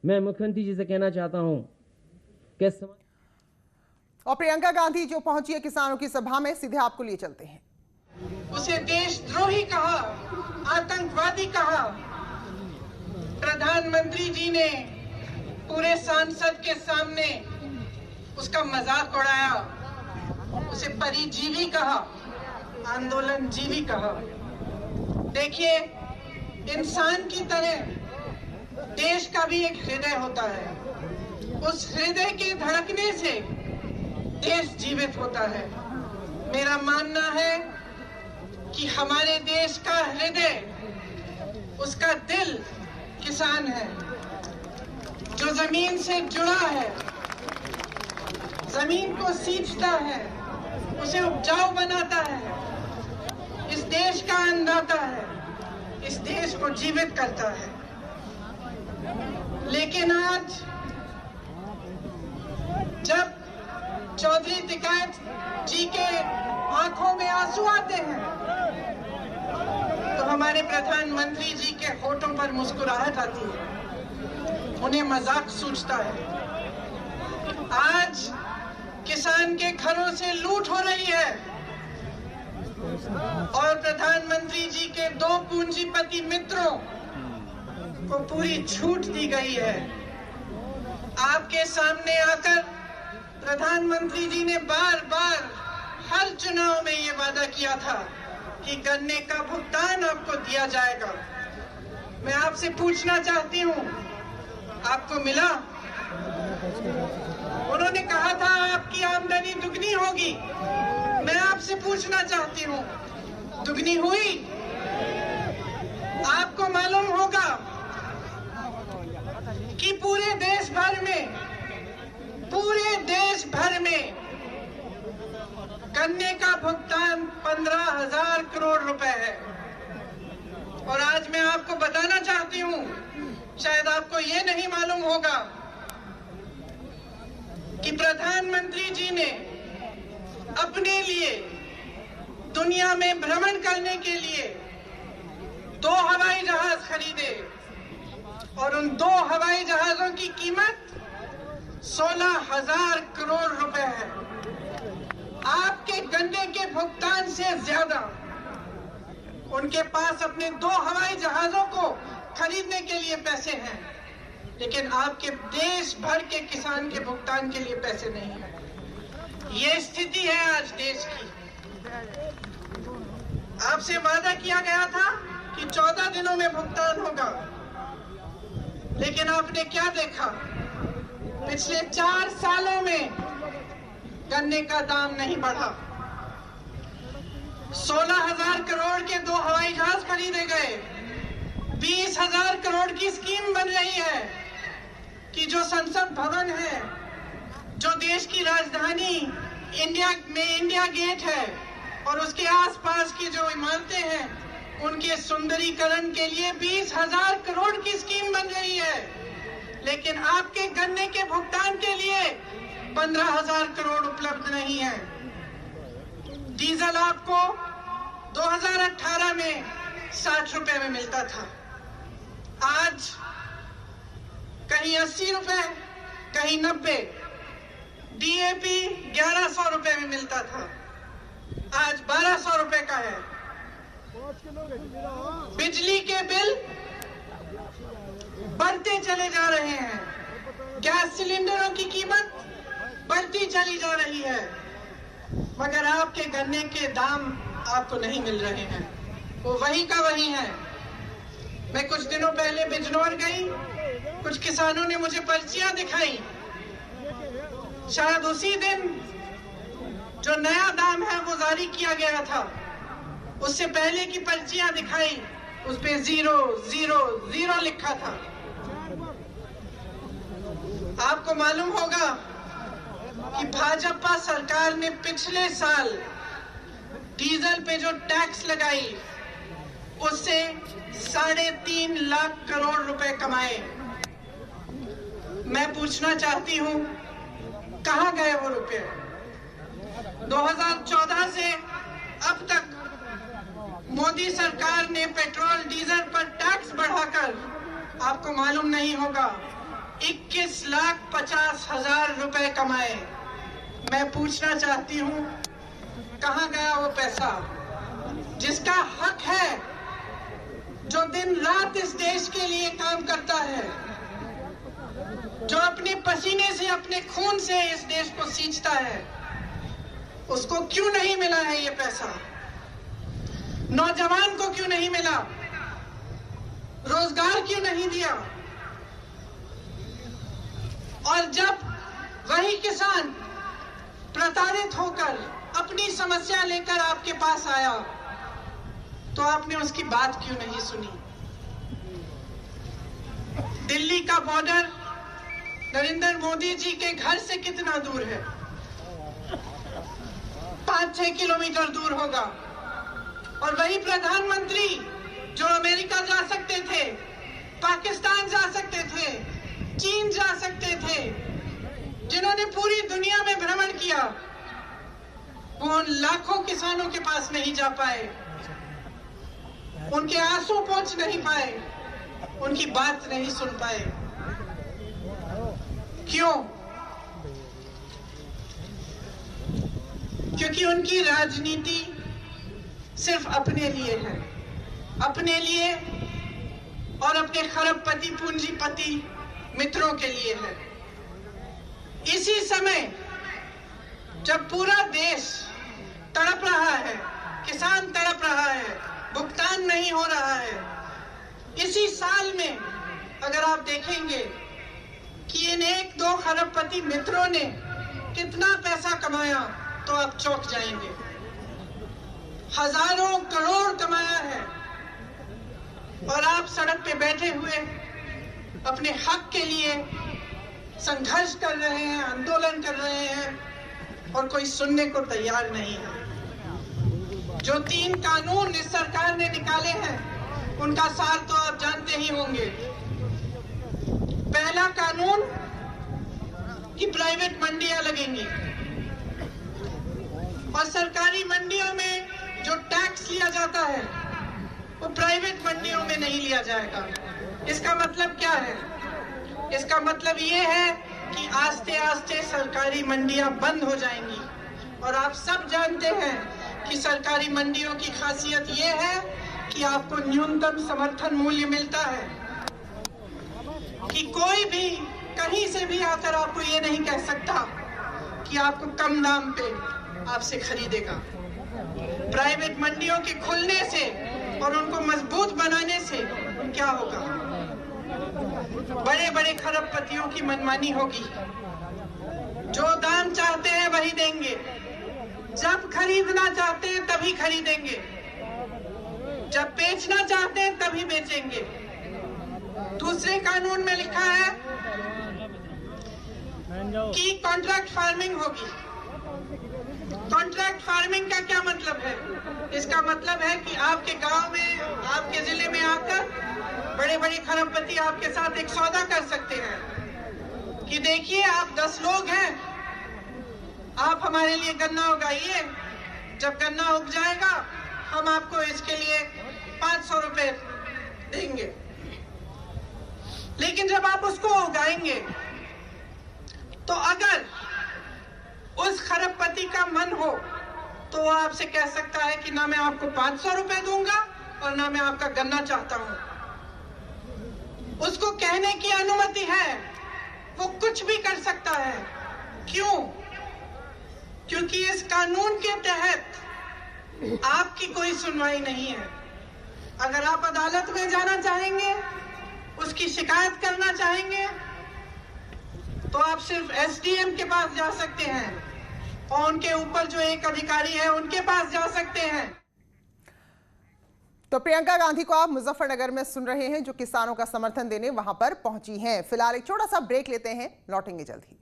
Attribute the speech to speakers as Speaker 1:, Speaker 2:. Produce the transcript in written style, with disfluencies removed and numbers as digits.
Speaker 1: मैं मुख्यमंत्री जी से कहना चाहता हूं कि
Speaker 2: और प्रियंका गांधी जो पहुंची है किसानों की सभा में, सीधे आपको लिए चलते हैं।
Speaker 3: उसे देशद्रोही कहा, आतंकवादी कहा। प्रधानमंत्री जी ने पूरे सांसद के सामने उसका मजाक उड़ाया, उसे परिजीवी कहा, आंदोलन जीवी कहा। देखिए, इंसान की तरह देश का भी एक हृदय होता है। उस हृदय के धड़कने से देश जीवित होता है। मेरा मानना है कि हमारे देश का हृदय, उसका दिल किसान है, जो जमीन से जुड़ा है, जमीन को सींचता है, उसे उपजाऊ बनाता है, इस देश का अन्नदाता है, इस देश को जीवित करता है। लेकिन आज जब चौधरी टिकैत जी के आंखों में आंसू आते हैं, तो हमारे प्रधानमंत्री जी के होठों पर मुस्कुराहट आती है, उन्हें मजाक सूझता है। आज किसान के घरों से लूट हो रही है और प्रधानमंत्री जी के 2 पूंजीपति मित्रों को पूरी छूट दी गई है। आपके सामने आकर प्रधानमंत्री जी ने बार बार हर चुनाव में ये वादा किया था कि गन्ने का भुगतान आपको दिया जाएगा। मैं आपसे पूछना चाहती हूँ, आपको मिला? उन्होंने कहा था आपकी आमदनी दुगनी होगी। मैं आपसे पूछना चाहती हूँ, दुगनी हुई? आपको मालूम होगा कि पूरे देश भर में गन्ने का भुगतान 15,000 करोड़ रुपए है। और आज मैं आपको बताना चाहती हूँ, शायद आपको ये नहीं मालूम होगा कि प्रधानमंत्री जी ने अपने लिए दुनिया में भ्रमण करने के लिए 2 हवाई जहाज खरीदे और उन 2 हवाई जहाजों की कीमत 16,000 करोड़ रुपए है। आपके गन्ने के भुगतान से ज्यादा उनके पास अपने 2 हवाई जहाजों को खरीदने के लिए पैसे हैं, लेकिन आपके देश भर के किसान के भुगतान के लिए पैसे नहीं है। ये स्थिति है आज देश की। आपसे वादा किया गया था कि 14 दिनों में भुगतान होगा, लेकिन आपने क्या देखा? पिछले 4 सालों में गन्ने का दाम नहीं बढ़ा। 16,000 करोड़ के 2 हवाई जहाज खरीदे गए। 20,000 करोड़ की स्कीम बन रही है कि जो संसद भवन है, जो देश की राजधानी इंडिया गेट है और उसके आसपास की जो इमारतें हैं, उनके सुंदरीकरण के लिए 20,000 करोड़ की स्कीम बन रही है। लेकिन आपके गन्ने के भुगतान के लिए 15,000 करोड़ उपलब्ध नहीं है। डीजल आपको 2018 में 60 रुपए में मिलता था, आज कहीं 80 रुपए, कहीं 90। डीएपी 1100 रुपए में मिलता था, आज 1200 रुपए का है। बिजली के बिल बढ़ते चले जा रहे हैं, गैस सिलेंडरों की कीमत बढ़ती चली जा रही है, मगर आपके गन्ने के दाम आपको नहीं मिल रहे हैं, वो वही का वही है। मैं कुछ दिनों पहले बिजनौर गई, कुछ किसानों ने मुझे पर्चियां दिखाई। शायद उसी दिन जो नया दाम है वो जारी किया गया था, उससे पहले की पर्चियां दिखाई, उस पे 000 लिखा था। आपको मालूम होगा कि भाजपा सरकार ने पिछले साल डीजल पे जो टैक्स लगाई, उससे 3.5 लाख करोड़ रुपए कमाए। मैं पूछना चाहती हूं, कहां गए वो रुपए? 2014 से अब तक मोदी सरकार ने पेट्रोल डीजल पर टैक्स बढ़ाकर, आपको मालूम नहीं होगा, 21,50,000 रुपए कमाए। मैं पूछना चाहती हूं, कहां गया वो पैसा जिसका हक है, जो दिन रात इस देश के लिए काम करता है, जो अपने पसीने से, अपने खून से इस देश को सींचता है, उसको क्यों नहीं मिला है ये पैसा? नौजवान को क्यों नहीं मिला? रोजगार क्यों नहीं दिया? और जब वही किसान प्रताड़ित होकर अपनी समस्या लेकर आपके पास आया, तो आपने उसकी बात क्यों नहीं सुनी? दिल्ली का बॉर्डर नरेंद्र मोदी जी के घर से कितना दूर है? 5-6 किलोमीटर दूर होगा। और वही प्रधानमंत्री जो अमेरिका जा सकते थे, पाकिस्तान जा सकते थे, चीन जा सकते थे, जिन्होंने पूरी दुनिया में भ्रमण किया, वो उन लाखों किसानों के पास नहीं जा पाए, उनके आंसू पहुंच नहीं पाए, उनकी बात नहीं सुन पाए। क्यों? क्योंकि उनकी राजनीति सिर्फ अपने लिए है, अपने लिए और अपने खरबपति पूंजीपति मित्रों के लिए है। इसी समय जब पूरा देश तड़प रहा है, किसान तड़प रहा है, भुगतान नहीं हो रहा है, इसी साल में अगर आप देखेंगे कि इन 1-2 खरबपति मित्रों ने कितना पैसा कमाया, तो आप चौंक जाएंगे। हजारों करोड़ कमाया है, और आप सड़क पे बैठे हुए अपने हक के लिए संघर्ष कर रहे हैं, आंदोलन कर रहे हैं, और कोई सुनने को तैयार नहीं है। जो 3 कानून इस सरकार ने निकाले हैं, उनका सार तो आप जानते ही होंगे। पहला कानून कि प्राइवेट मंडियां लगेंगी, और सरकारी मंडियों में जो टैक्स लिया जाता है, वो प्राइवेट मंडियों में नहीं लिया जाएगा। इसका मतलब क्या है? इसका मतलब ये है कि आस्ते आस्ते सरकारी मंडियां बंद हो जाएंगी। और आप सब जानते हैं कि सरकारी मंडियों की खासियत ये है कि आपको न्यूनतम समर्थन मूल्य मिलता है, कि कोई भी कहीं से भी आकर आपको ये नहीं कह सकता कि आपको कम दाम पे आपसे खरीदेगा। प्राइवेट मंडियों के खुलने से और उनको मजबूत बनाने से क्या होगा? बड़े बड़े खरबपतियों की मनमानी होगी। जो दाम चाहते हैं वही देंगे, जब खरीदना चाहते हैं तभी खरीदेंगे, जब बेचना चाहते हैं तभी बेचेंगे। दूसरे कानून में लिखा है कि कॉन्ट्रैक्ट फार्मिंग होगी। कॉन्ट्रैक्ट फार्मिंग का क्या मतलब है? इसका मतलब है कि आपके गांव में, आपके जिले में आकर बड़े बड़े खरबपति आपके साथ एक सौदा कर सकते हैं कि देखिए, आप 10 लोग हैं, आप हमारे लिए गन्ना उगाइए, जब गन्ना उग जाएगा हम आपको इसके लिए 500 रुपए देंगे। लेकिन जब आप उसको उगाएंगे, तो अगर उस खरबपति का मन हो तो वो आपसे कह सकता है कि ना मैं आपको 500 रुपए दूंगा और ना मैं आपका गन्ना चाहता हूं। उसको कहने की अनुमति है, वो कुछ भी कर सकता है। क्यों? क्योंकि इस कानून के तहत आपकी कोई सुनवाई नहीं है। अगर आप अदालत में जाना चाहेंगे, उसकी शिकायत करना चाहेंगे, तो आप सिर्फ एसडीएम के पास जा सकते हैं और उनके ऊपर जो एक अधिकारी है उनके पास जा सकते हैं।
Speaker 2: तो प्रियंका गांधी को आप मुजफ्फरनगर में सुन रहे हैं, जो किसानों का समर्थन देने वहां पर पहुंची हैं। फिलहाल एक छोटा सा ब्रेक लेते हैं, लौटेंगे जल्द ही।